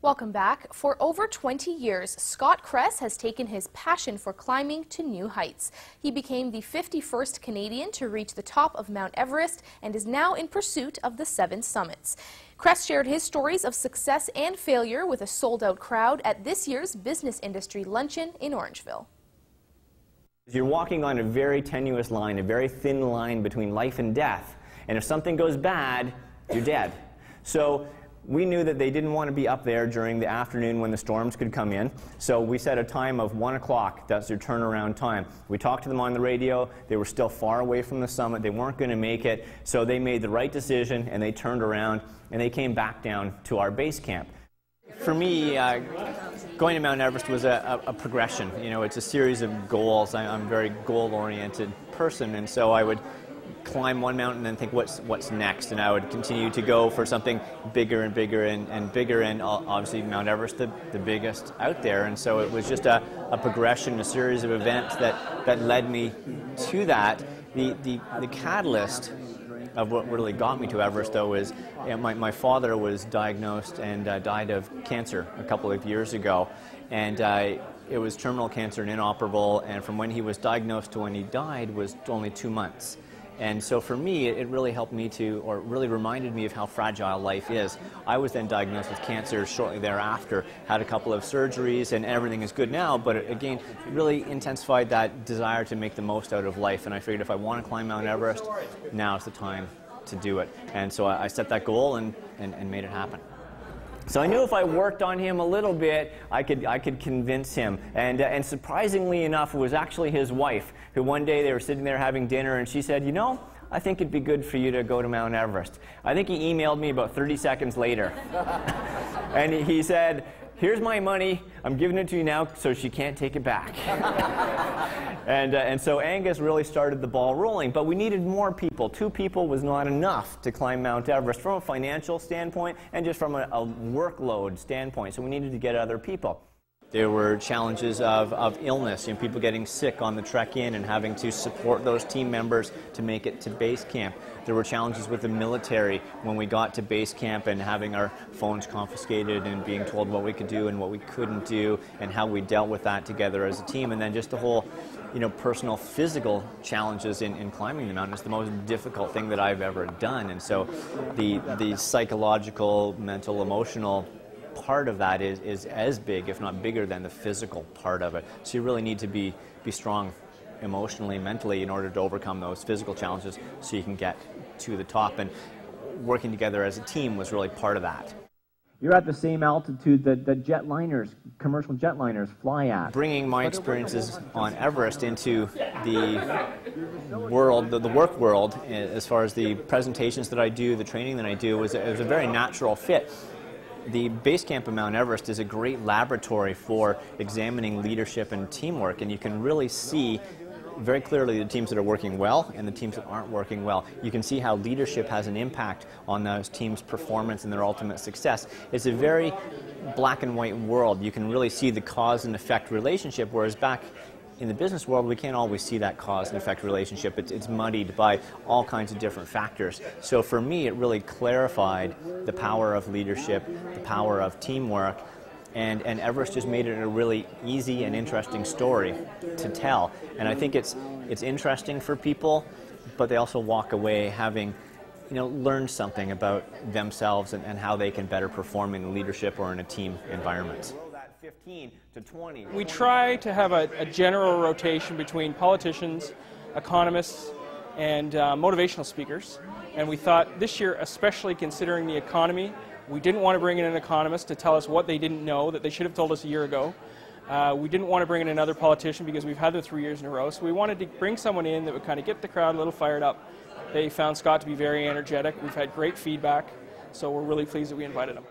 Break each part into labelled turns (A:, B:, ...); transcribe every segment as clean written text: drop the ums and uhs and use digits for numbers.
A: Welcome back. For over 20 years, Scott Kress has taken his passion for climbing to new heights. He became the 51st Canadian to reach the top of Mount Everest and is now in pursuit of the 7 summits. Kress shared his stories of success and failure with a sold-out crowd at this year's Business Industry Luncheon in Orangeville.
B: You're walking on a very tenuous line, a very thin line between life and death. And if something goes bad, you're dead. So we knew that they didn't want to be up there during the afternoon when the storms could come in. So we set a time of 1 o'clock. That's their turnaround time. We talked to them on the radio. They were still far away from the summit. They weren't going to make it. So they made the right decision, and they turned around, and they came back down to our base camp. For me, going to Mount Everest was a progression. You know, it's a series of goals. I'm a very goal-oriented person, and so I would climb one mountain and think, what's next? And I would continue to go for something bigger and bigger and bigger, and obviously Mount Everest, the biggest out there. And so it was just a progression, a series of events that led me to that. The catalyst of what really got me to Everest, though, is my father was diagnosed and died of cancer a couple of years ago. And it was terminal cancer and inoperable, and from when he was diagnosed to when he died was only 2 months. And so for me, it really helped me to, or really reminded me of how fragile life is. I was then diagnosed with cancer shortly thereafter, had a couple of surgeries, and everything is good now, but it, again, really intensified that desire to make the most out of life. And I figured if I want to climb Mount Everest, now's the time to do it. And so I set that goal and made it happen. So I knew if I worked on him a little bit, I could convince him. And surprisingly enough, it was actually his wife, who one day they were sitting there having dinner, and she said, you know, I think it'd be good for you to go to Mount Everest. I think he emailed me about 30 seconds later. And he said, here's my money, I'm giving it to you now so she can't take it back. And so Angus really started the ball rolling, but we needed more people. 2 people was not enough to climb Mount Everest from a financial standpoint and just from a workload standpoint, so we needed to get other people. There were challenges of illness, you know, people getting sick on the trek in and having to support those team members to make it to base camp. There were challenges with the military when we got to base camp and having our phones confiscated and being told what we could do and what we couldn't do and how we dealt with that together as a team. And then just the whole, you know, personal physical challenges in climbing the mountain is the most difficult thing that I've ever done. And so the psychological, mental, emotional part of that is as big, if not bigger, than the physical part of it. So you really need to be strong emotionally, mentally, in order to overcome those physical challenges so you can get to the top. And working together as a team was really part of that. You're at the same altitude that jetliners, commercial jetliners, fly at. Bringing my experiences on Everest into the world, the work world, as far as the presentations that I do, the training that I do, was a very natural fit. The base camp of Mount Everest is a great laboratory for examining leadership and teamwork, and you can really see very clearly the teams that are working well and the teams that aren't working well. You can see how leadership has an impact on those teams' performance and their ultimate success. It's a very black and white world. You can really see the cause and effect relationship, whereas back in the business world, we can't always see that cause and effect relationship. It's muddied by all kinds of different factors. So for me, it really clarified the power of leadership, the power of teamwork, and Everest just made it a really easy and interesting story to tell. And I think it's interesting for people, but they also walk away having, you know, learned something about themselves and how they can better perform in leadership or in a team environment. 15 to 20.
C: We try to have a general rotation between politicians, economists, and motivational speakers. And we thought this year, especially considering the economy, we didn't want to bring in an economist to tell us what they didn't know that they should have told us a year ago. We didn't want to bring in another politician because we've had them 3 years in a row. So we wanted to bring someone in that would kind of get the crowd a little fired up. They found Scott to be very energetic. We've had great feedback. So we're really pleased that we invited him.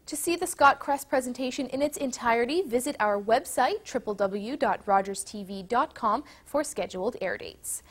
A: To see the Scott Kress presentation in its entirety, visit our website, www.rogerstv.com, for scheduled air dates.